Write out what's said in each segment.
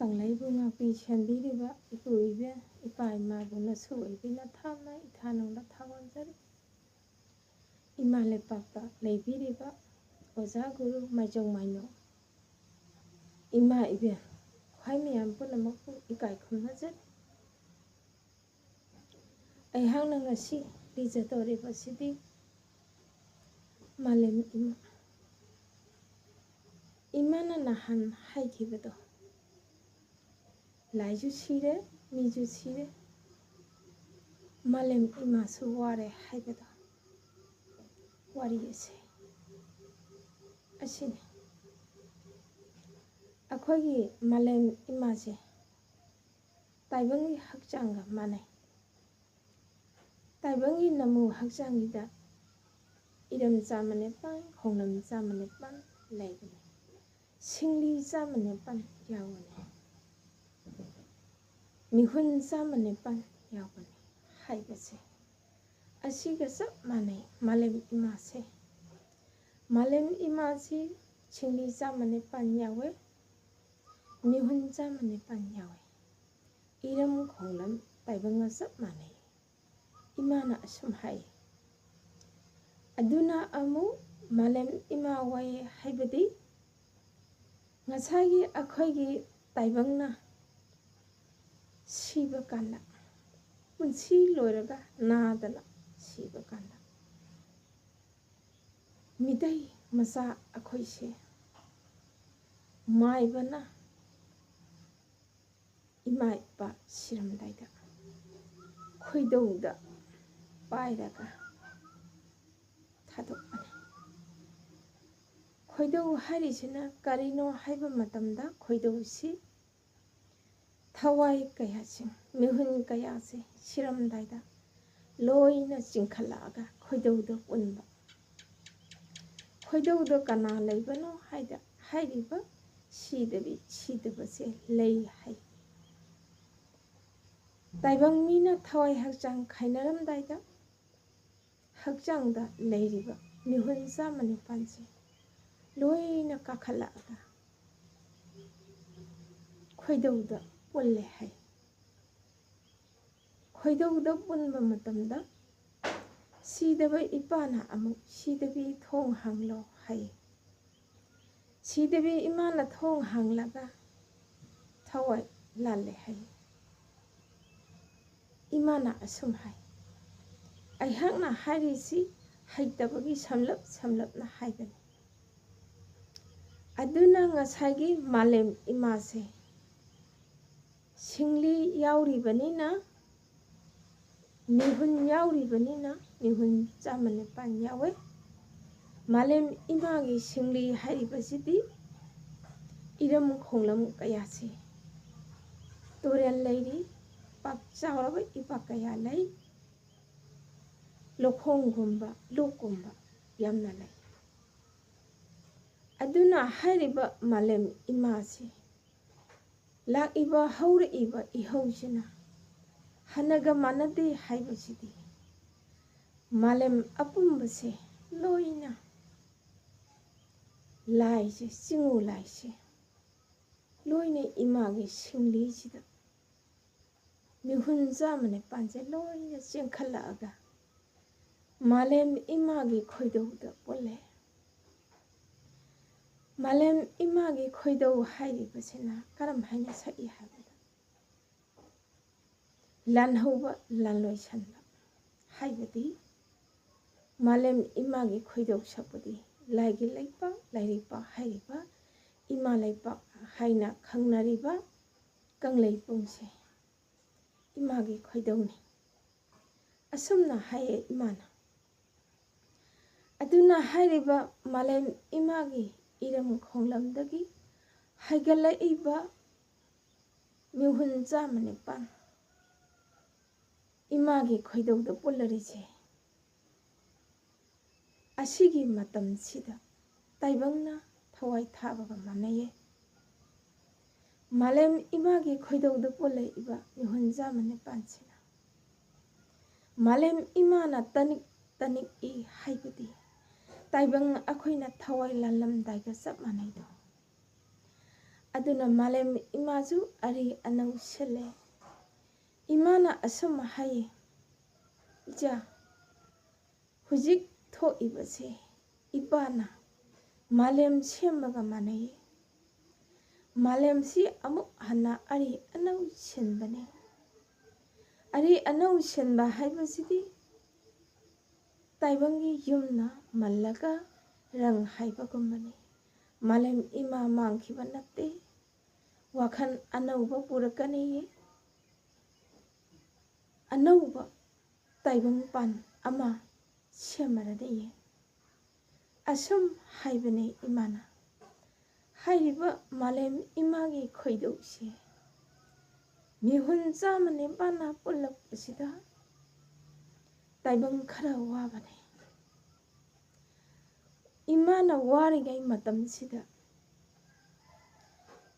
ꯀꯪꯂꯩꯕꯨ ꯉꯥꯛꯄꯤ ꯁꯦꯟꯕꯤꯔꯤꯕ ꯏꯄꯨ ꯏꯄꯥ ꯏꯃꯥꯕꯨ ꯅꯁꯨ ꯑꯣꯏꯕꯤꯅ ꯊꯥꯞꯅ ꯏꯊꯥꯅꯨꯡꯗ ꯊꯥꯋꯣꯟꯖꯔꯤ꯫ ꯏꯃꯥ ꯂꯩꯄꯥꯛꯇ ꯂꯩꯕꯤꯔꯤꯕ ꯑꯣꯖꯥ ꯒꯨꯔꯨ ꯃꯥꯏꯖꯧ ꯃꯥꯏꯅꯣ ꯏꯃꯥ ꯏꯕꯦꯟ ꯈ꯭ꯋꯥꯏ ꯃꯌꯥꯝ ꯄꯨꯝꯅꯃꯛꯄꯨ ꯏꯀꯥꯏ ꯈꯨꯝꯅꯖꯔꯤ꯫ ꯑꯩꯍꯥꯛꯅ ꯉꯁꯤ ꯂꯤꯖꯗꯧꯔꯤꯕꯁꯤꯗꯤ ꯃꯥꯂꯦꯝ ꯏꯃꯥ꯫ ꯏꯃꯥꯅ ꯅꯍꯥꯟ ꯍꯥꯏꯈꯤꯕꯗꯣ ꯂꯥꯏꯖꯨ ꯁꯤꯔꯦ ꯃꯤꯖꯨ ꯁꯤꯔꯦ ꯃꯥꯂꯦꯝ ꯏꯃꯥꯁꯨ ꯋꯥꯔꯦ ꯍꯥꯏꯕꯗꯣ ꯋꯥꯔꯤ ꯑꯁꯤ ꯑꯁꯤꯅꯤ꯫ ꯑꯩꯈꯣꯏꯒꯤ ꯃꯥꯂꯦꯝ ꯏꯃꯥꯁꯦ ꯇꯥꯏꯕꯪꯒꯤ ꯍꯛꯆꯥꯡꯒ ꯃꯥꯟꯅꯩ꯫ ꯇꯥꯏꯕꯪꯒꯤ ꯅꯃꯨ ꯍꯛꯆꯥꯡꯒꯤꯗ ꯏꯔꯝ 104 ꯈꯣꯡꯂꯝ 104 ꯂꯩꯕꯅꯤ꯫ ꯁꯤꯡꯂꯤ 104 ꯌꯥꯎꯕꯅꯤ꯫ ꯃꯤꯍꯨꯟ 104 ꯌꯥꯎꯕꯅꯤ ꯍꯥꯏꯕꯁꯦ ꯑꯁꯤꯒ ꯆꯞ ꯃꯥꯟꯅꯩ ꯃꯥꯂꯦꯝ ꯏꯃꯥꯁꯦ꯫ ꯃꯥꯂꯦꯝ ꯏꯃꯥꯁꯤ ꯁꯤꯡꯂꯤ 104 ꯌꯥꯎꯋꯦ, ꯃꯤꯍꯨꯟ 104 ꯌꯥꯎꯋꯦ, ꯏꯔꯝ ꯈꯣꯡꯂꯝ ꯇꯥꯏꯕꯪꯒ ꯆꯞ ꯃꯥꯟꯅꯩ꯫ ꯏꯃꯥꯅ ꯑꯁꯨꯝ ꯍꯥꯏ, ꯑꯗꯨꯅ ꯑꯃꯨꯛ ꯃꯥꯂꯦꯝ ꯏꯃꯥ ꯋꯥꯏ ꯍꯥꯏꯕꯗꯤ ꯉꯁꯥꯏꯒꯤ ꯑꯩꯈꯣꯏꯒꯤ ꯇꯥꯏꯕꯪꯅ ꯁꯤꯕ ꯀꯥꯟꯗ ꯄꯨꯟꯁꯤ ꯂꯣꯏꯔꯒ ꯅꯥꯗꯅ ꯁꯤꯕ ꯀꯥꯟꯗ ꯃꯤꯇꯩ ꯃꯆꯥ ꯑꯩꯈꯣꯏꯁꯦ ꯃꯥꯏꯕꯅ ꯏꯃꯥ ꯏꯄꯥ ꯁꯤꯔꯝꯗꯥꯏꯗ ꯈꯣꯏꯗꯧꯗ ꯄꯥꯏꯔꯒ ꯊꯥꯗꯣꯛꯄꯅꯤ꯫ ꯈꯣꯏꯗꯧ ꯍꯥꯏꯔꯤꯁꯤꯅ ꯀꯔꯤꯅꯣ ꯍꯥꯏꯕ ꯃꯇꯝꯗ ꯈꯣꯏꯗꯧꯁꯤ ꯊꯋꯥꯏ ꯀꯌꯥꯁꯤꯡ ꯃꯤꯍꯨꯟ ꯀꯌꯥꯁꯦ ꯁꯤꯔꯝꯗꯥꯏꯗ ꯂꯣꯏꯅ ꯆꯤꯡꯈꯠꯂꯛꯑꯒ ꯈꯣꯏꯗꯧꯗ ꯄꯨꯟꯕ꯫ ꯈꯣꯏꯗꯧꯗ ꯀꯅꯥ ꯂꯩꯕꯅꯣ ꯍꯥꯏꯔꯤꯕ ꯁꯤꯗꯕꯁꯦ ꯂꯩ ꯍꯥꯏ꯫ ꯇꯥꯏꯕꯪ ꯃꯤꯅ ꯊꯋꯥꯏ ꯍꯛꯆꯥꯡ ꯈꯥꯏꯅꯔꯝꯗꯥꯏꯗ ꯍꯛꯆꯥꯡꯗ ꯂꯩꯔꯤꯕ ꯃꯤꯍꯨꯟ 104ꯁꯦ ꯂꯣꯏꯅ ꯀꯥꯈꯠꯂꯛꯑꯒ ꯈꯣꯏꯗꯧꯗ ꯄꯨꯜꯂꯦ ꯍꯥꯏ꯫ ꯈꯣꯏꯗꯧꯗ ꯄꯨꯟꯕ ꯃꯇꯝꯗ ꯁꯤꯗꯕ ꯏꯄꯥꯅ ꯑꯃꯨꯛ ꯁꯤꯗꯕꯤ ꯊꯣꯡ ꯍꯥꯡꯂꯣ ꯍꯥꯏ꯫ ꯁꯤꯗꯕꯤ ꯏꯃꯥꯅ ꯊꯣꯡ ꯍꯥꯡꯂꯒ ꯊꯋꯥꯏ ꯂꯥꯜꯂꯦ ꯍꯥꯏ꯫ ꯏꯃꯥꯅ ꯑꯁꯨꯝ ꯍꯥꯏ, ꯑꯩꯍꯥꯛꯅ ꯍꯥꯏꯔꯤꯁꯤ ꯍꯩꯇꯕꯒꯤ ꯁꯝꯂꯞꯅ ꯍꯥꯏꯕꯅꯤ꯫ ꯑꯗꯨꯅ ꯉꯁꯥꯏꯒꯤ ꯃꯥꯂꯦꯝ ꯏꯃꯥꯁꯦ ꯁꯤꯡꯂꯤ ꯌꯥꯎꯔꯤꯕꯅꯤꯅ ꯃꯤꯍꯨꯟ ꯌꯥꯎꯔꯤꯕꯅꯤꯅ ꯃꯤꯍꯨꯟ 104 ꯌꯥꯎꯋꯦ꯫ ꯃꯥꯂꯦꯝ ꯏꯃꯥꯒꯤ ꯁꯤꯡꯂꯤ ꯍꯥꯏꯔꯤꯕꯁꯤꯗꯤ ꯏꯔꯝ ꯈꯣꯡꯂꯝ ꯀꯌꯥꯁꯤ ꯇꯨꯔꯦꯜ ꯂꯩꯔꯤ, ꯄꯥꯛ ꯆꯥꯎꯔꯕ ꯏꯄꯥꯛ ꯀꯌꯥ ꯂꯩ, ꯂꯧꯈꯣꯡꯒꯨꯝꯕ ꯂꯣꯛꯀꯨꯝꯕ ꯌꯥꯝꯅ ꯂꯩ꯫ ꯑꯗꯨꯅ ꯍꯥꯏꯔꯤꯕ ꯃꯥꯂꯦꯝ ꯏꯃꯥꯁꯤ ꯂꯥꯛꯏꯕ ꯍꯧꯔꯛꯏꯕ ꯏꯍꯧꯁꯤꯅ ꯍꯥꯟꯅꯒ ꯃꯥꯟꯅꯗꯦ ꯍꯥꯏꯕꯁꯤꯗꯤ ꯃꯥꯂꯦꯝ ꯑꯄꯨꯝꯕꯁꯦ ꯂꯣꯏꯅ ꯂꯥꯏꯁꯦ ꯆꯤꯉꯨ ꯂꯥꯏꯁꯦ ꯂꯣꯏꯅ ꯏꯃꯥꯒꯤ ꯁꯤꯡꯂꯤꯁꯤꯗ ꯃꯤꯍꯨꯟ 104ꯁꯦ ꯂꯣꯏꯅ ꯆꯦꯟꯈꯠꯂꯛꯑꯒ ꯃꯥꯂꯦꯝ ꯏꯃꯥꯒꯤ ꯈꯣꯏꯗꯧꯗ ꯄꯨꯜꯂꯦ꯫ ꯃꯥꯂꯦꯝ ꯏꯃꯥꯒꯤ ꯈꯣꯏꯗꯧ ꯍꯥꯏꯔꯤꯕꯁꯤꯅ ꯀꯔꯝ ꯍꯥꯏꯅ ꯁꯛꯏ ꯍꯥꯏꯕꯗ ꯂꯥꯟꯍꯧꯕ ꯂꯥꯟꯂꯣꯏꯁꯟꯕ ꯍꯥꯏꯕꯗꯤ ꯃꯥꯂꯦꯝ ꯏꯃꯥꯒꯤ ꯈꯣꯏꯗꯧ ꯁꯛꯄꯗꯤ ꯂꯥꯏꯒꯤ ꯂꯩꯄꯥꯛ ꯂꯥꯏꯔꯩꯄꯥꯛ ꯍꯥꯏꯔꯤꯕ ꯏꯃꯥ ꯂꯩꯄꯥꯛ ꯍꯥꯏꯅ ꯈꯪꯅꯔꯤꯕ ꯀꯪꯂꯩꯄꯨꯡꯁꯦ ꯏꯃꯥꯒꯤ ꯈꯣꯏꯗꯧꯅꯤ꯫ ꯑꯁꯨꯝꯅ ꯍꯥꯏꯌꯦ ꯏꯃꯥꯅ꯫ ꯑꯗꯨꯅ ꯍꯥꯏꯔꯤꯕ ꯃꯥꯂꯦꯝ ꯏꯃꯥꯒꯤ ꯏꯔꯝ ꯈꯣꯡꯂꯝꯗꯒꯤ ꯍꯥꯏꯒꯠꯂꯛꯏꯕ ꯃꯤꯍꯨꯟ 104 ꯏꯃꯥꯒꯤ ꯈꯣꯏꯗꯧꯗ ꯄꯨꯜꯂꯔꯤꯁꯦ ꯑꯁꯤꯒꯤ ꯃꯇꯝꯁꯤꯗ ꯇꯥꯏꯕꯪꯅ ꯊꯋꯥꯏ ꯊꯥꯕꯒ ꯃꯥꯟꯅꯩꯌꯦ꯫ ꯃꯥꯂꯦꯝ ꯏꯃꯥꯒꯤ ꯈꯣꯏꯗꯧꯗ ꯄꯨꯜꯂꯛꯏꯕ ꯃꯤꯍꯨꯟ 104ꯁꯤꯅ ꯃꯥꯂꯦꯝ ꯏꯃꯥꯅ ꯇꯅꯤꯛ ꯇꯅꯤꯛꯏ ꯍꯥꯏꯕꯗꯤ ꯇꯥꯏꯕꯪ ꯑꯩꯈꯣꯏꯅ ꯊꯋꯥꯏ ꯂꯥꯜꯂꯝꯗꯥꯏꯒ ꯆꯞ ꯃꯥꯟꯅꯩꯗꯣ꯫ ꯑꯗꯨꯅ ꯃꯥꯂꯦꯝ ꯏꯃꯥꯁꯨ ꯑꯔꯤ ꯑꯅꯧ ꯁꯤꯜꯂꯦ꯫ ꯏꯃꯥꯅ ꯑꯁꯨꯝ ꯍꯥꯏꯌꯦ, ꯏꯆꯥ ꯍꯧꯖꯤꯛ ꯊꯣꯛꯏꯕꯁꯦ ꯏꯄꯥꯅ ꯃꯥꯂꯦꯝ ꯁꯦꯝꯕꯒ ꯃꯥꯟꯅꯩ꯫ ꯃꯥꯂꯦꯝꯁꯤ ꯑꯃꯨꯛ ꯍꯟꯅ ꯑꯔꯤ ꯑꯅꯧ ꯁꯤꯟꯕꯅꯤ꯫ ꯑꯔꯤ ꯑꯅꯧ ꯁꯤꯟꯕ ꯍꯥꯏꯕꯁꯤꯗꯤ ꯇꯥꯏꯕꯪꯒꯤ ꯌꯨꯝꯅ ꯃꯜꯂꯒ ꯔꯪ ꯍꯥꯏꯕꯒꯨꯝꯕꯅꯤ꯫ ꯃꯥꯂꯦꯝ ꯏꯃꯥ ꯃꯥꯡꯈꯤꯕ ꯅꯠꯇꯦ, ꯋꯥꯈꯜ ꯑꯅꯧꯕ ꯄꯨꯔꯛꯀꯅꯤ, ꯑꯅꯧꯕ ꯇꯥꯏꯕꯪꯄꯥꯟ ꯑꯃ ꯁꯦꯝꯃꯔꯅꯤ꯫ ꯑꯁꯨꯝ ꯍꯥꯏꯕꯅꯤ ꯏꯃꯥꯅ꯫ ꯍꯥꯏꯔꯤꯕ ꯃꯥꯂꯦꯝ ꯏꯃꯥꯒꯤ ꯈꯣꯏꯗꯧꯁꯦ ꯃꯤꯍꯨꯟ 104ꯅ ꯄꯨꯜꯂꯛꯄꯁꯤꯗ ꯇꯥꯏꯕꯪ ꯈꯔ ꯋꯥꯕꯅꯤ꯫ ꯏꯃꯥꯅ ꯋꯥꯔꯤꯉꯩ ꯃꯇꯝꯁꯤꯗ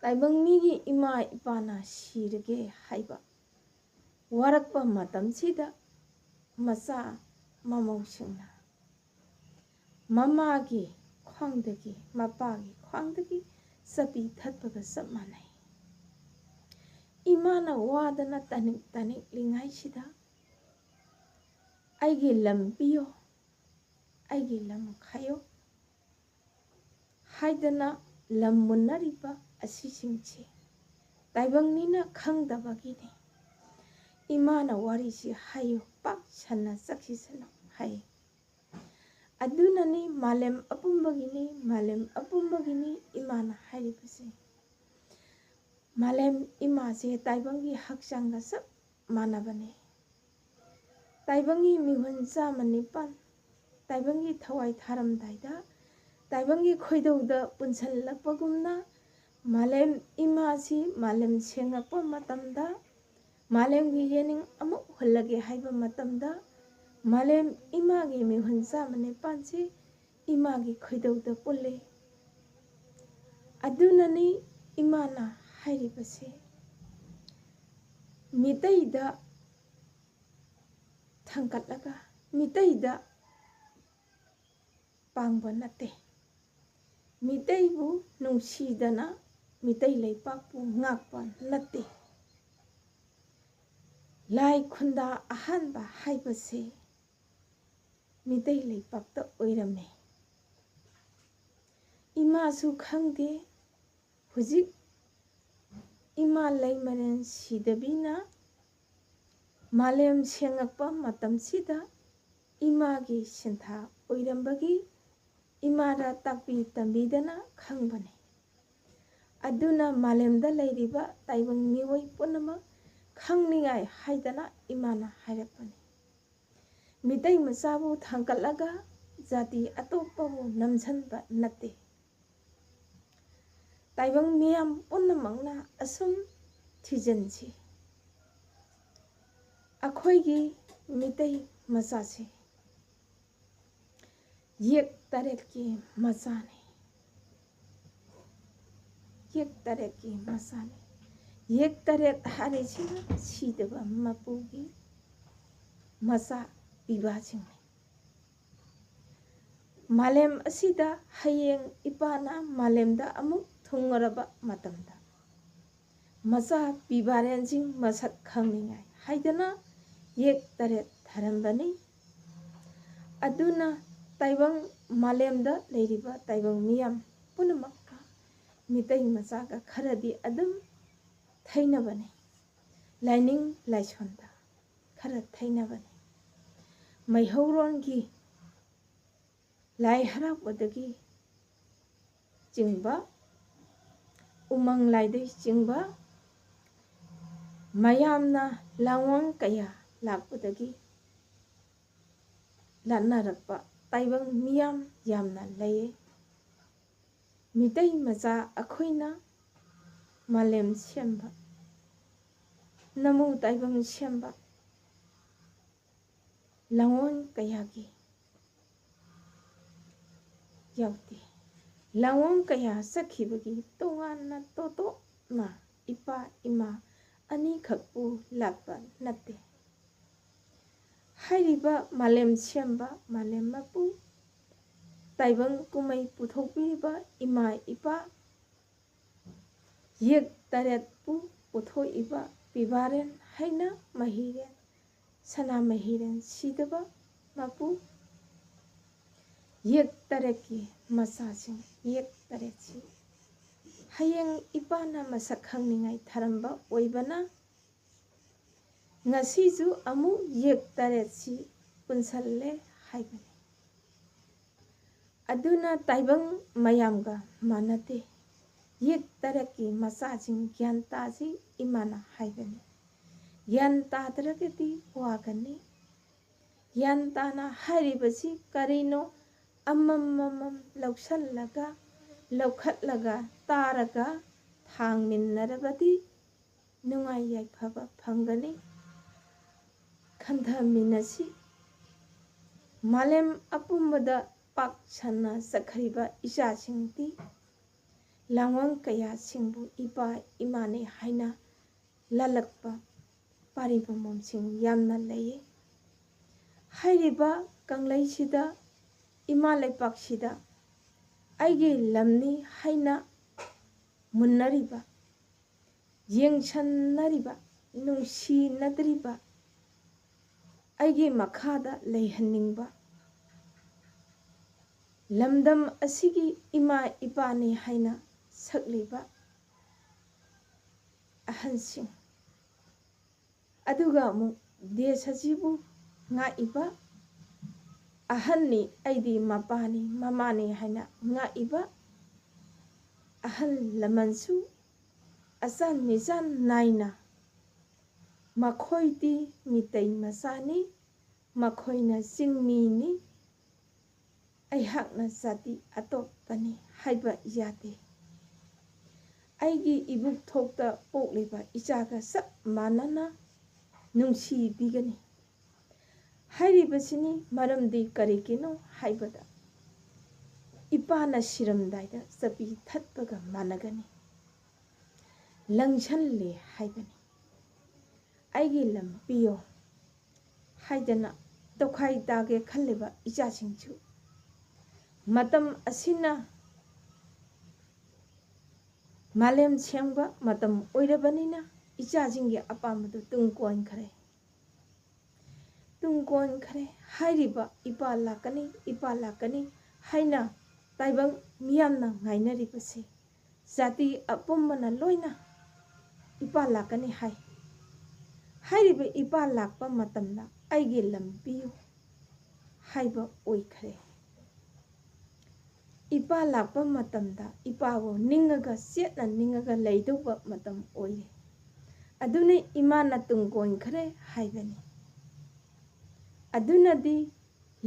ꯇꯥꯏꯕꯪ ꯃꯤꯒꯤ ꯏꯃꯥ ꯏꯄꯥꯅ ꯁꯤꯔꯒꯦ ꯍꯥꯏꯕ ꯋꯥꯔꯛꯄ ꯃꯇꯝꯁꯤꯗ ꯃꯆꯥ ꯃꯃꯧꯁꯤꯡꯅ ꯃꯃꯥꯒꯤ ꯈ꯭ꯋꯥꯡꯗꯒꯤ ꯃꯄꯥꯒꯤ ꯈ꯭ꯋꯥꯡꯗꯒꯤ ꯆꯄꯤ ꯊꯠꯄꯒ ꯆꯞ ꯃꯥꯟꯅꯩ꯫ ꯏꯃꯥꯅ ꯋꯥꯗꯅ ꯇꯥꯅꯤꯛꯂꯤꯉꯩꯁꯤꯗ ꯑꯩꯒꯤ ꯂꯝ ꯄꯤꯌꯣ, ꯑꯩꯒꯤ ꯂꯝ ꯈꯥꯏꯌꯣ ꯍꯥꯏꯗꯅ ꯂꯝ ꯃꯨꯟꯅꯔꯤꯕ ꯑꯁꯤꯁꯤꯡꯁꯦ ꯇꯥꯏꯕꯪꯅꯤꯅ ꯈꯪꯗꯕꯒꯤꯅꯤ꯫ ꯏꯃꯥꯅ ꯋꯥꯔꯤꯁꯤ ꯍꯥꯏꯌꯨ, ꯄꯥꯛ ꯁꯟꯅ ꯆꯠꯈꯤꯁꯅꯨ ꯍꯥꯏ꯫ ꯑꯗꯨꯅꯅꯤ ꯃꯥꯂꯦꯝ ꯑꯄꯨꯝꯕꯒꯤꯅꯤ, ꯃꯥꯂꯦꯝ ꯑꯄꯨꯝꯕꯒꯤꯅꯤ ꯏꯃꯥꯅ ꯍꯥꯏꯔꯤꯕꯁꯦ꯫ ꯃꯥꯂꯦꯝ ꯏꯃꯥꯁꯦ ꯇꯥꯏꯕꯪꯒꯤ ꯍꯛꯆꯥꯡꯒ ꯆꯞ ꯃꯥꯟꯅꯕꯅꯤ꯫ ꯇꯥꯏꯕꯪꯒꯤ ꯃꯤꯍꯨꯟ 104, ꯇꯥꯏꯕꯪꯒꯤ ꯊꯋꯥꯏ ꯊꯥꯔꯝꯗꯥꯏꯗ ꯇꯥꯏꯕꯪꯒꯤ ꯈꯣꯏꯗꯧꯗ ꯄꯨꯟꯁꯤꯜꯂꯛꯄꯒꯨꯝꯅ ꯃꯥꯂꯦꯝ ꯏꯃꯥꯁꯤ ꯃꯥꯂꯦꯝ ꯁꯦꯡꯉꯛꯄ ꯃꯇꯝꯗ, ꯃꯥꯂꯦꯝꯒꯤ ꯌꯦꯅꯤꯡ ꯑꯃꯨꯛ ꯍꯨꯜꯂꯒꯦ ꯍꯥꯏꯕ ꯃꯇꯝꯗ ꯃꯥꯂꯦꯝ ꯏꯃꯥꯒꯤ ꯃꯤꯍꯨꯟ 104ꯁꯤ ꯏꯃꯥꯒꯤ ꯈꯣꯏꯗꯧꯗ ꯄꯨꯜꯂꯤ꯫ ꯑꯗꯨꯅꯅꯤ ꯏꯃꯥꯅ ꯍꯥꯏꯔꯤꯕꯁꯦ, ꯃꯤꯇꯩꯗ ꯊꯥꯡꯒꯠꯂꯒ ꯃꯤꯇꯩꯗ ꯄꯥꯡꯕ ꯅꯠꯇꯦ, ꯃꯤꯇꯩꯕꯨ ꯅꯨꯡꯁꯤꯗꯅ ꯃꯤꯇꯩ ꯂꯩꯄꯥꯛꯄꯨ ꯉꯥꯛꯄ ꯅꯠꯇꯦ꯫ ꯂꯥꯏ ꯈꯨꯟꯗꯥ ꯑꯍꯥꯟꯕ ꯍꯥꯏꯕꯁꯦ ꯃꯤꯇꯩ ꯂꯩꯄꯥꯛꯇ ꯑꯣꯏꯔꯝꯃꯦ꯫ ꯏꯃꯥꯁꯨ ꯈꯪꯗꯦ, ꯍꯧꯖꯤꯛ ꯏꯃꯥ ꯂꯩꯃꯔꯦꯟ ꯁꯤꯗꯕꯤꯅ ꯃꯥꯂꯦꯝ ꯁꯦꯡꯉꯛꯄ ꯃꯇꯝꯁꯤꯗ ꯏꯃꯥꯒꯤ ꯁꯤꯟꯊꯥ ꯑꯣꯏꯔꯝꯕꯒꯤ ꯏꯃꯥꯗ ꯇꯥꯛꯄꯤ ꯇꯝꯕꯤꯗꯅ ꯈꯪꯕꯅꯤ꯫ ꯑꯗꯨꯅ ꯃꯥꯂꯦꯝꯗ ꯂꯩꯔꯤꯕ ꯇꯥꯏꯕꯪ ꯃꯤꯑꯣꯏ ꯄꯨꯝꯅꯃꯛ ꯈꯪꯅꯤꯡꯉꯥꯏ ꯍꯥꯏꯗꯅ ꯏꯃꯥꯅ ꯍꯥꯏꯔꯛꯄꯅꯤ꯫ ꯃꯤꯇꯩ ꯃꯆꯥꯕꯨ ꯊꯥꯡꯒꯠꯂꯒ ꯖꯥꯇꯤ ꯑꯇꯣꯞꯄꯕꯨ ꯅꯝꯁꯤꯟꯕ ꯅꯠꯇꯦ꯫ ꯇꯥꯏꯕꯪ ꯃꯤꯌꯥꯝ ꯄꯨꯝꯅꯃꯛꯅ ꯑꯁꯨꯝ ꯊꯤꯖꯤꯟꯁꯤ, ꯑꯩꯈꯣꯏꯒꯤ ꯃꯤꯇꯩ ꯃꯆꯥꯁꯤ ꯌꯦꯛ 8ꯀꯤ ꯃꯆꯥꯅꯤ, ꯌꯦꯛ 8ꯀꯤ ꯃꯆꯥꯅꯤ꯫ ꯌꯦꯛ 8 ꯍꯥꯏꯔꯤꯁꯤꯅ ꯁꯤꯗꯕ ꯃꯄꯨꯒꯤ ꯃꯆꯥ ꯄꯤꯕꯁꯤꯡꯅꯤ꯫ ꯃꯥꯂꯦꯝ ꯑꯁꯤꯗ ꯍꯌꯦꯡ ꯏꯄꯥꯅ ꯃꯥꯂꯦꯝꯗ ꯑꯃꯨꯛ ꯊꯨꯡꯉꯔꯕ ꯃꯇꯝꯗ ꯃꯆꯥ ꯄꯤꯕꯥꯔꯦꯟꯁꯤꯡ ꯃꯁꯛ ꯈꯪꯅꯤꯡꯉꯥꯏ ꯍꯥꯏꯗꯅ ꯌꯦꯛ 8 ꯊꯥꯔꯝꯕꯅꯤ꯫ ꯑꯗꯨꯅ ꯇꯥꯏꯕꯪ ꯃꯥꯂꯦꯝꯗ ꯂꯩꯔꯤꯕ ꯇꯥꯏꯕꯪ ꯃꯤꯌꯥꯝ ꯄꯨꯝꯅꯃꯛꯀ ꯃꯤꯇꯩ ꯃꯆꯥꯒ ꯈꯔꯗꯤ ꯑꯗꯨꯝ ꯊꯩꯅꯕꯅꯤ, ꯂꯥꯏꯅꯤꯡ ꯂꯥꯏꯁꯣꯟꯗ ꯈꯔ ꯊꯩꯅꯕꯅꯤ꯫ ꯃꯩꯍꯧꯔꯣꯟꯒꯤ ꯂꯥꯏ ꯍꯔꯥꯎꯕꯗꯒꯤ ꯆꯤꯡꯕ, ꯎꯃꯪ ꯂꯥꯏꯗꯩ ꯆꯤꯡꯕ ꯃꯌꯥꯝꯅ ꯂꯥꯡꯋꯥꯡ ꯀꯌꯥ ꯂꯥꯛꯄꯗꯒꯤ ꯂꯥꯠꯅꯔꯛꯄ ꯇꯥꯏꯕꯪ ꯃꯤꯌꯥꯝ ꯌꯥꯝꯅ ꯂꯩ꯫ ꯃꯤꯇꯩ ꯃꯆꯥ ꯑꯩꯈꯣꯏꯅ ꯃꯥꯂꯦꯝ ꯁꯦꯝꯕ, ꯅꯃꯨ ꯇꯥꯏꯕꯪ ꯁꯦꯝꯕ ꯂꯥꯡꯋꯥꯡ ꯀꯌꯥꯒꯤ ꯌꯥꯎꯗꯦ꯫ ꯂꯥꯡꯋꯥꯡ ꯀꯌꯥ ꯆꯠꯈꯤꯕꯒꯤ ꯇꯣꯉꯥꯟꯅ ꯇꯣꯇꯣꯞꯅ ꯏꯄꯥ ꯏꯃꯥ ꯑꯅꯤꯈꯛꯄꯨ ꯂꯥꯠꯄ ꯅꯠꯇꯦ꯫ ꯍꯥꯏꯔꯤꯕ ꯃꯥꯂꯦꯝ ꯁꯦꯝꯕ, ꯃꯥꯂꯦꯝ ꯃꯄꯨ, ꯇꯥꯏꯕꯪ ꯀꯨꯝꯍꯩ ꯄꯨꯊꯣꯛꯄꯤꯔꯤꯕ ꯏꯃꯥ ꯏꯄꯥ ꯌꯦꯛ ꯇꯔꯦꯠꯄꯨ ꯄꯨꯊꯣꯛꯏꯕ ꯄꯤꯕꯥꯔꯦꯟ ꯍꯩꯅ ꯃꯍꯤꯔꯦꯟ ꯁꯅꯥꯃꯍꯤꯔꯦꯟ ꯁꯤꯗꯕ ꯃꯄꯨ ꯌꯦꯛ ꯇꯔꯦꯠꯀꯤ ꯃꯆꯥꯁꯤꯡ ꯌꯦꯛ ꯇꯔꯦꯠꯁꯤ ꯍꯌꯦꯡ ꯏꯄꯥꯅ ꯃꯁꯛ ꯈꯪꯅꯤꯡꯉꯥꯏ ꯊꯔꯝꯕ ꯑꯣꯏꯕꯅ ꯉꯁꯤꯁꯨ ꯑꯃꯨꯛ ꯌꯦꯛ ꯇꯔꯦꯠꯁꯤ ꯄꯨꯟꯁꯜꯂꯦ ꯍꯥꯏꯕꯅꯤ꯫ ꯑꯗꯨꯅ ꯇꯥꯏꯕꯪ ꯃꯌꯥꯝꯒ ꯃꯥꯟꯅꯗꯦ꯫ ꯌꯦꯛ ꯇꯔꯦꯠꯀꯤ ꯃꯆꯥꯁꯤꯡ ꯒ꯭ꯌꯥꯟ ꯇꯥꯁꯤ ꯏꯃꯥꯅ ꯍꯥꯏꯕꯅꯤ꯫ ꯒ꯭ꯌꯥꯟ ꯇꯥꯗ꯭ꯔꯒꯗꯤ ꯋꯥꯒꯅꯤ꯫ ꯒ꯭ꯌꯥꯟ ꯇꯥꯅ ꯍꯥꯏꯔꯤꯕꯁꯤ ꯀꯔꯤꯅꯣ ꯑꯃꯃꯝ ꯂꯧꯁꯜꯂꯒ ꯂꯧꯈꯠꯂꯒ ꯇꯥꯔꯒ ꯊꯥꯡꯃꯤꯟꯅꯔꯕꯗꯤ ꯅꯨꯡꯉꯥꯏ ꯌꯥꯏꯐꯕ ꯐꯪꯒꯅꯤ꯫ ꯈꯟꯊꯃꯤꯟꯅꯁꯤ꯫ ꯃꯥꯂꯦꯝ ꯑꯄꯨꯝꯕꯗ ꯄꯥꯛ ꯁꯟꯅ ꯆꯠꯈ꯭ꯔꯤꯕ ꯏꯆꯥꯁꯤꯡꯗꯤ ꯂꯥꯡꯋꯥꯡ ꯀꯌꯥꯁꯤꯡꯕꯨ ꯏꯄꯥ ꯏꯃꯥꯅꯤ ꯍꯥꯏꯅ ꯂꯥꯜꯂꯛꯄ ꯄꯥꯔꯤꯕꯝꯕꯣꯝꯁꯤꯡ ꯌꯥꯝꯅ ꯂꯩꯌꯦ꯫ ꯍꯥꯏꯔꯤꯕ ꯀꯪꯂꯩꯁꯤꯗ ꯏꯃꯥ ꯂꯩꯄꯥꯛꯁꯤꯗ ꯑꯩꯒꯤ ꯂꯝꯅꯤ ꯍꯥꯏꯅ ꯃꯨꯟꯅꯔꯤꯕ ꯌꯦꯡꯁꯟꯅꯔꯤꯕ ꯅꯨꯡꯁꯤꯅꯗ꯭ꯔꯤꯕ ꯑꯩꯒꯤ ꯃꯈꯥꯗ ꯂꯩꯍꯟꯅꯤꯡꯕ ꯂꯝꯗꯝ ꯑꯁꯤꯒꯤ ꯏꯃꯥ ꯏꯄꯥꯅꯤ ꯍꯥꯏꯅ ꯁꯛꯂꯤꯕ ꯑꯍꯟꯁꯤꯡ ꯑꯗꯨꯒ ꯑꯃꯨꯛ ꯗꯦꯁ ꯑꯁꯤꯕꯨ ꯉꯥꯛꯏꯕ ꯑꯍꯟꯅꯤ ꯑꯩꯗꯤ ꯃꯄꯥꯅꯤ ꯃꯃꯥꯅꯤ ꯍꯥꯏꯅ ꯉꯥꯛꯏꯕ ꯑꯍꯜ ꯂꯃꯟꯁꯨ ꯑꯆꯥꯟ ꯃꯤꯆꯥꯟ ꯅꯥꯏꯅ ꯃꯈꯣꯏꯗꯤ ꯃꯤꯇꯩ ꯃꯆꯥꯅꯤ ꯃꯈꯣꯏꯅ ꯆꯤꯡꯃꯤꯅꯤ ꯑꯩꯍꯥꯛꯅ ꯖꯥꯇꯤ ꯑꯇꯣꯞꯄꯅꯤ ꯍꯥꯏꯕ ꯌꯥꯗꯦ꯫ ꯑꯩꯒꯤ ꯏꯕꯨꯛ ꯊꯣꯛꯇ ꯄꯣꯛꯂꯤꯕ ꯏꯆꯥꯒ ꯆꯞ ꯃꯥꯟꯅꯅ ꯅꯨꯡꯁꯤꯕꯤꯒꯅꯤ ꯍꯥꯏꯔꯤꯕꯁꯤꯅꯤ꯫ ꯃꯔꯝꯗꯤ ꯀꯔꯤꯒꯤꯅꯣ ꯍꯥꯏꯕꯗ ꯏꯄꯥꯅ ꯁꯤꯔꯝꯗꯥꯏꯗ ꯆꯄꯤ ꯊꯠꯄꯒ ꯃꯥꯟꯅꯒꯅꯤ ꯂꯪꯁꯜꯂꯦ ꯍꯥꯏꯒꯅꯤ꯫ ꯑꯩꯒꯤ ꯂꯝ ꯄꯤꯌꯣ ꯍꯥꯏꯗꯅ ꯇꯣꯈꯥꯏ ꯇꯥꯒꯦ ꯈꯜꯂꯤꯕ ꯏꯆꯥꯁꯤꯡꯁꯨ ꯃꯇꯝ ꯑꯁꯤꯅ ꯃꯥꯂꯦꯝ ꯁꯦꯝꯕ ꯃꯇꯝ ꯑꯣꯏꯔꯕꯅꯤꯅ ꯏꯆꯥꯁꯤꯡꯒꯤ ꯑꯄꯥꯝꯕꯗꯨ ꯇꯨꯡ ꯀꯣꯏꯈ꯭ꯔꯦ ꯇꯨꯡ ꯀꯣꯏꯈ꯭ꯔꯦ꯫ ꯍꯥꯏꯔꯤꯕ ꯏꯄꯥ ꯂꯥꯛꯀꯅꯤ ꯍꯥꯏꯅ ꯇꯥꯏꯕꯪ ꯃꯤꯌꯥꯝꯅ ꯉꯥꯏꯅꯔꯤꯕꯁꯤ ꯖꯥꯇꯤ ꯑꯄꯨꯝꯕꯅ ꯂꯣꯏꯅ ꯏꯄꯥ ꯂꯥꯛꯀꯅꯤ ꯍꯥꯏ꯫ ꯍꯥꯏꯔꯤꯕ ꯏꯄꯥ ꯂꯥꯛꯄ ꯃꯇꯝꯗ ꯑꯩꯒꯤ ꯂꯝ ꯄꯤꯌꯨ ꯍꯥꯏꯕ ꯑꯣꯏꯈ꯭ꯔꯦ꯫ ꯏꯄꯥ ꯂꯥꯛꯄ ꯃꯇꯝꯗ ꯏꯄꯥꯕꯨ ꯅꯤꯡꯉꯒ ꯆꯦꯠꯅ ꯅꯤꯡꯉꯒ ꯂꯩꯗꯧꯕ ꯃꯇꯝ ꯑꯣꯏꯔꯦ꯫ ꯑꯗꯨꯅ ꯏꯃꯥꯅ ꯇꯨꯡ ꯀꯣꯏꯈ꯭ꯔꯦ ꯍꯥꯏꯕꯅꯤ꯫ ꯑꯗꯨꯅꯗꯤ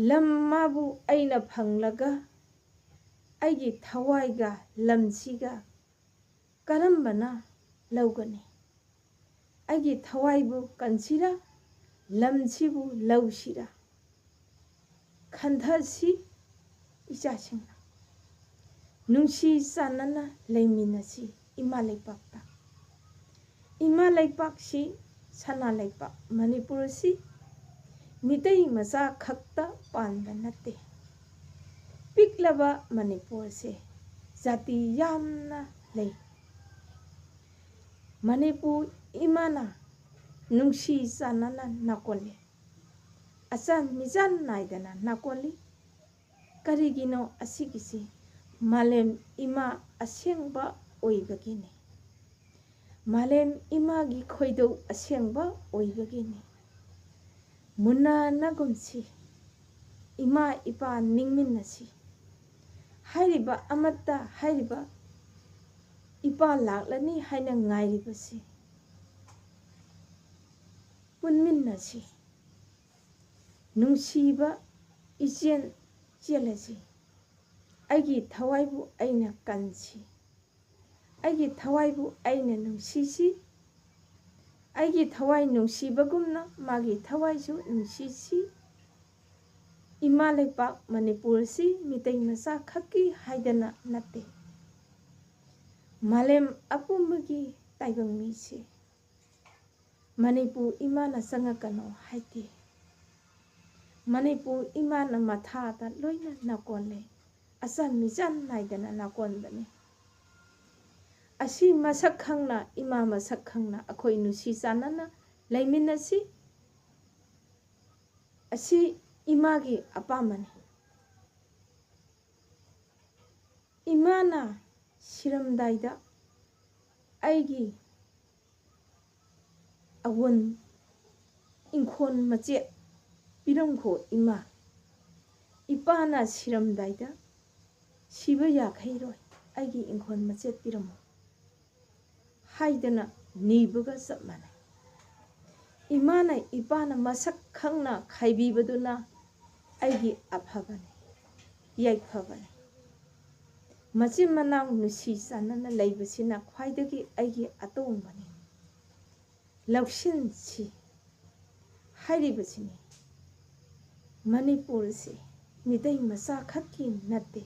ꯂꯝ ꯃꯥꯕꯨ ꯑꯩꯅ ꯐꯪꯂꯒ ꯑꯩꯒꯤ ꯊꯋꯥꯏꯒ ꯂꯝꯁꯤꯒ ꯀꯔꯝꯕꯅ ꯂꯧꯒꯅꯤ? ꯑꯩꯒꯤ ꯊꯋꯥꯏꯕꯨ ꯀꯟꯁꯤꯔꯥ ꯂꯝꯁꯤꯕꯨ ꯂꯧꯁꯤꯔꯥ? ꯈꯟꯊꯁꯤ ꯏꯆꯥꯁꯤꯡꯅ ꯅꯨꯡꯁꯤ ꯆꯥꯟꯅꯅ ꯂꯩꯃꯤꯟꯅꯁꯤ ꯏꯃꯥ ꯂꯩꯄꯥꯛꯇ꯫ ꯏꯃꯥ ꯂꯩꯄꯥꯛꯁꯤ ꯁꯅꯥ ꯂꯩꯄꯥꯛ ꯃꯅꯤꯄꯨꯔꯁꯤ ꯃꯤꯇꯩ ꯃꯆꯥ ꯈꯛꯇ ꯄꯥꯟꯕ ꯅꯠꯇꯦ꯫ ꯄꯤꯛꯂꯕ ꯃꯅꯤꯄꯨꯔꯁꯦ ꯖꯥꯇꯤ ꯌꯥꯝꯅ ꯂꯩ꯫ ꯃꯅꯤꯄꯨꯔ ꯏꯃꯥꯅ ꯅꯨꯡꯁꯤ ꯆꯥꯟꯅꯅ ꯅꯥꯀꯣꯜꯂꯤ ꯑꯆꯥꯟ ꯃꯤꯆꯥꯟ ꯅꯥꯏꯗꯅ ꯅꯥꯀꯣꯜꯂꯤ꯫ ꯀꯔꯤꯒꯤꯅꯣ ꯑꯁꯤꯒꯤꯁꯤ? ꯃꯥꯂꯦꯝ ꯏꯃꯥ ꯑꯁꯦꯡꯕ ꯑꯣꯏꯕꯒꯤꯅꯤ꯫ ꯃꯥꯂꯦꯝ ꯏꯃꯥꯒꯤ ꯈꯣꯏꯗꯧ ꯑꯁꯦꯡꯕ ꯑꯣꯏꯕꯒꯤꯅꯤ꯫ ꯃꯨꯟꯅꯅꯒꯨꯝꯁꯤ ꯏꯃꯥ ꯏꯄꯥ ꯅꯤꯡꯃꯤꯟꯅꯁꯤ꯫ ꯍꯥꯏꯔꯤꯕ ꯑꯃꯠꯇ ꯍꯥꯏꯔꯤꯕ ꯏꯄꯥ ꯂꯥꯛꯂꯅꯤ ꯍꯥꯏꯅ ꯉꯥꯏꯔꯤꯕꯁꯤ ꯄꯨꯟꯃꯤꯟꯅꯁꯤ ꯅꯨꯡꯁꯤꯕ ꯏꯆꯦꯜ ꯆꯦꯜꯂꯁꯤ꯫ ꯑꯩꯒꯤ ꯊꯋꯥꯏꯕꯨ ꯑꯩꯅ ꯀꯟꯁꯤ ꯑꯩꯒꯤ ꯊꯋꯥꯏꯕꯨ ꯑꯩꯅ ꯅꯨꯡꯁꯤꯁꯤ꯫ ꯑꯩꯒꯤ ꯊꯋꯥꯏ ꯅꯨꯡꯁꯤꯕꯒꯨꯝꯅ ꯃꯥꯒꯤ ꯊꯋꯥꯏꯁꯨ ꯅꯨꯡꯁꯤꯁꯤ꯫ ꯏꯃꯥ ꯂꯩꯄꯥꯛ ꯃꯅꯤꯄꯨꯔꯁꯤ ꯃꯤꯇꯩ ꯃꯆꯥ ꯈꯛꯀꯤ ꯍꯥꯏꯗꯅ ꯅꯠꯇꯦ ꯃꯥꯂꯦꯝ ꯑꯄꯨꯝꯕꯒꯤ ꯇꯥꯏꯕꯪ ꯃꯤꯁꯤ ꯃꯅꯤꯄꯨꯔ ꯏꯃꯥꯅ ꯆꯪꯉꯛꯀꯅꯣ ꯍꯥꯏꯗꯦ꯫ ꯃꯅꯤꯄꯨꯔ ꯏꯃꯥꯅ ꯃꯊꯥꯗ ꯂꯣꯏꯅ ꯅꯥꯀꯣꯜꯂꯦ꯫ ꯑꯆꯥꯟ ꯃꯤꯆꯥꯟ ꯅꯥꯏꯗꯅ ꯅꯥꯀꯣꯟꯕꯅꯤ꯫ ꯑꯁꯤ ꯃꯁꯛ ꯈꯪꯅ ꯏꯃꯥ ꯃꯁꯛ ꯈꯪꯅ ꯑꯩꯈꯣꯏ ꯅꯨꯡꯁꯤ ꯆꯥꯟꯅꯅ ꯂꯩꯃꯤꯟꯅꯁꯤ ꯑꯁꯤ 이마기 아빠만이 이마나 시름다이다 아이기 아원 인콘 마제 비름고 이마 이빠나 시름다이다 시በ야 खैरोय 아이기 인콘 마제 비름 하이드나 니부가 섭만해 이마나 이빠나 마삭 ꯈꯪꯅ ꯈꯥꯏꯕꯤꯕꯗꯨꯅ ꯑꯩꯒꯤ ꯑꯐꯕꯅꯤ ꯌꯥꯏꯐꯕꯅꯤ ꯃꯆꯤꯟ ꯃꯅꯥꯎ ꯅꯨꯡꯁꯤ ꯆꯥꯟꯅꯅ ꯂꯩꯕꯁꯤꯅ ꯈ꯭ꯋꯥꯏꯗꯒꯤ ꯑꯩꯒꯤ ꯑꯇꯣꯡꯕꯅꯤ ꯂꯧꯁꯤꯟꯁꯤ ꯍꯥꯏꯔꯤꯕꯁꯤꯅꯤ ꯃꯅꯤꯄꯨꯔꯁꯤ ꯃꯤꯇꯩ ꯃꯆꯥ ꯈꯛꯀꯤ ꯅꯠꯇꯦ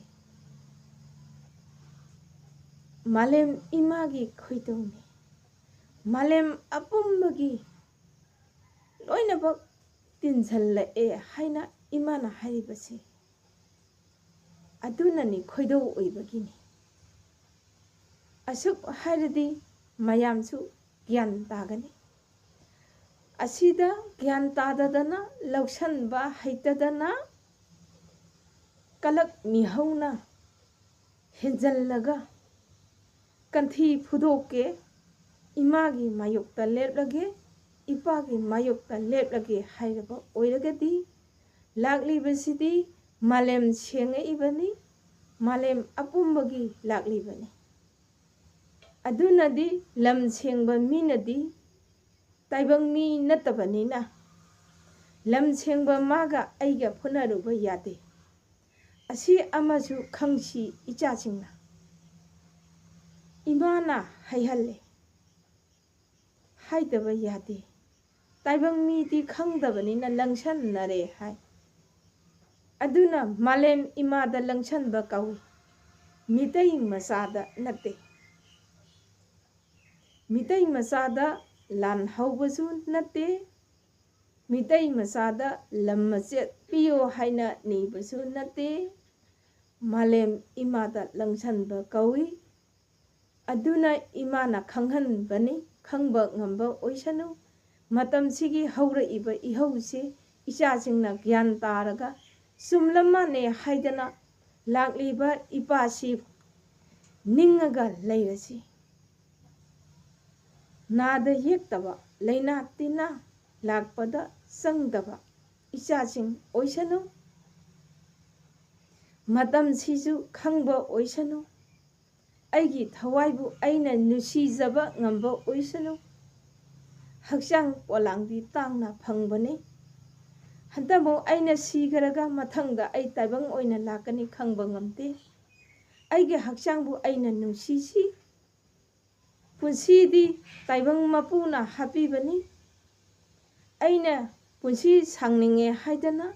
ꯃꯥꯂꯦꯝ ꯏꯃꯥꯒꯤ ꯈꯣꯏꯗꯧꯅꯤ ꯃꯥꯂꯦꯝ ꯑꯄꯨꯝꯕꯒꯤ ꯂꯣꯏꯅꯃꯛ ꯇꯤꯟꯁꯤꯜꯂꯛꯑꯦ ꯍꯥꯏꯅ ꯏꯃꯥꯅ ꯍꯥꯏꯔꯤꯕꯁꯤ ꯑꯗꯨꯅꯅꯤ ꯈꯣꯏꯗꯧ ꯑꯣꯏꯕꯒꯤꯅꯤ ꯑꯁꯨꯛ ꯍꯥꯏꯔꯗꯤ ꯃꯌꯥꯝꯁꯨ ꯒ꯭ꯌꯥꯟ ꯇꯥꯒꯅꯤ ꯑꯁꯤꯗ ꯒ꯭ꯌꯥꯟ ꯇꯥꯗꯗꯅ ꯂꯧꯁꯟꯕ ꯍꯩꯇꯗꯅ ꯀꯂꯛ ꯃꯤꯍꯧꯅ ꯍꯦꯟꯖꯜꯂꯒ ꯀꯟꯊꯤ ꯐꯨꯗꯣꯛꯀꯦ ꯏꯃꯥꯒꯤ ꯃꯥꯌꯣꯛꯇ ꯂꯦꯞꯂꯒꯦ 이빠기 마욕다 랩라게 하이러버 오이러게디 락리버시디 말렘 생이버니 말렘 아뿜버기 락리버니 아두나디 람 생버 미나디 따이벙미 너떠버니나 람 생버 마가 아이가 푸나루버 야데 아시 아마주 강시 이자징나 이마나 하이할레 하이더버 야데 ताइबंगमीदी खंगदबनिना लंगसननरे हाय अदुना मालेम इमादा लंगसनबा कौई मितई मसादा नते मितई मसादा लान हौबसु नते मितई मसादा लम्मचे पियो हायना नीबसु नते मालेम इमादा लंगसनबा कौई अदुना इमाना खंगहनबनी खंगबा ngamba ओइसनु मतमसिगी हौरइबा इहौसे इचासिंगना ज्ञान तारगा सुमलमाने हाइदना लाक्लिबा इपासी निंगगा लैरसी नादा येक्तबा लैना तिना लाक्पदा संगदबा इचासिंग ओइसनु मतमसिजु खंगबा ओइसनु अैगी थवाइबु अैना नुसीजबा ngamba ओइसनु हक्चांग पोलांगदी तांगना फंगबने हंतमो अैना सीगरगा मथंगदा अै ताइबंग ओइना लाकनी खंगबा ngमते अैगे हक्चांगबु अैना नुसीसी पुंसीदी ताइबंग मपुना हापीबनी अैना पुंसी सांगनिंगे हाइदना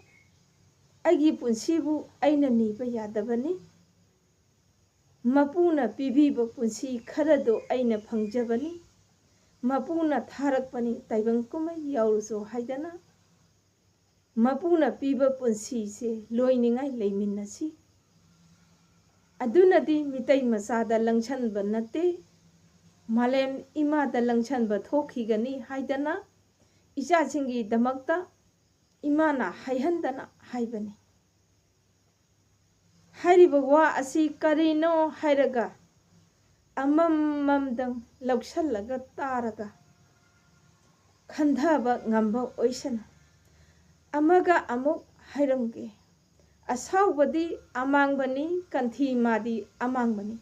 अैगी पुंसीबु अैना नीबा यादबनी मपुना पीबीबा पुंसी खरदो अैना फंगजबनी मपुना थारकपनी ताइबंग कुमै याउरसो हाइदना मपुना पीबा पुंसी से लोइनिंगाई लैमिन्नसी अदुनदी मितै मसादा लंगसनबा नते मालेम इमादा लंगसनबा थोखिगनी हाइदना इचासिंगी दमक्ता इमाना हाइहंदना हाइबनी हाइरिबा वा असि करिनो हाइरगा अमममदंग लौसल्लगा तारगा खंधबा ngamba ओइसन अमगा अमुक हाइरमगे असाउबदी अमांगबनी कंथी मादी अमांगबनी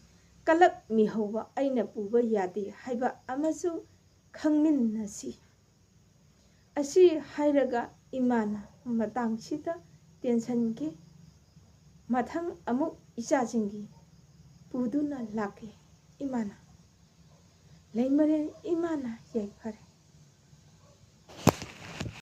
कलक मिहौबा अैना पुबा यादे हाइबा अमसु खंगमिन्नसी असि हाइरगा इमाना मतांगसिदा टेंशनगे मथंग अमुक इचाजिंगी पुदुना लाके इमाना लैमरे इमाना याइफरे।